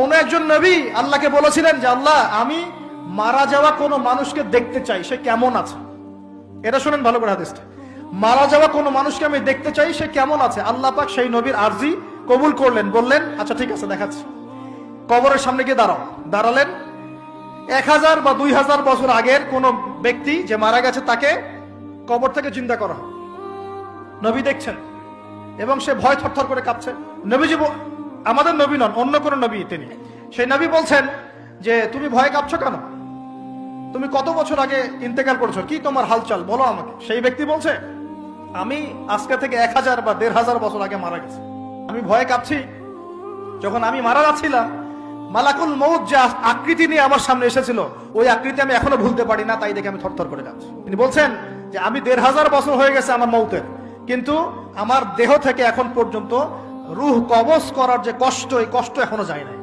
কোন একজন নবী আল্লাহকে বলেছিলেন যে আল্লাহ আমি মারা যাওয়া কোনো মানুষকে দেখতে চাই, সে কেমন আছে। এটা শুনেন ভালো করে হাদিসটা, মারা যাওয়া কোনো মানুষকে আমি দেখতে চাই, সে কেমন আছে। আল্লাহ পাক সেই নবীর আরজি কবুল করলেন, বললেন আচ্ছা ঠিক আছে দেখাচ্ছি। কবরের সামনে গিয়ে দাঁড়ালেন। 1000 বা 2000 বছর আগের কোন ব্যক্তি যে মারা গেছে তাকে কবর থেকে জিন্দা করা হয়। নবী দেখছেন এবং সে ভয় থরথর করে কাঁপছে। নবীজি আমাদের নবী নন, অন্য কোন নবী তিনি। সেই নবী বলছেন যে তুমি ভয় কাঁপছো কেন, তুমি কত বছর আগে ইন্তেকাল করেছো, কি তোমার হালচাল বলো আমাকে। সেই ব্যক্তি বলছে আমি আজকে থেকে 1000 বা 1500 বছর আগে মারা গেছি। আমি ভয়ে কাঁপছি, যখন আমি মারা যাচ্ছিলাম মালাকুল মউত যে আকৃতি নিয়ে আমার সামনে এসেছিল, ওই আকৃতি আমি এখনো ভুলতে পারি না, তাই দেখে আমি থরথর করে যাচ্ছি। তিনি বলছেন যে আমি 1500 বছর হয়ে গেছে আমার মউতের, কিন্তু আমার দেহ থেকে এখন পর্যন্ত রূহ কবজ করার যে কষ্ট, এই কষ্ট এখনো যায় নাই।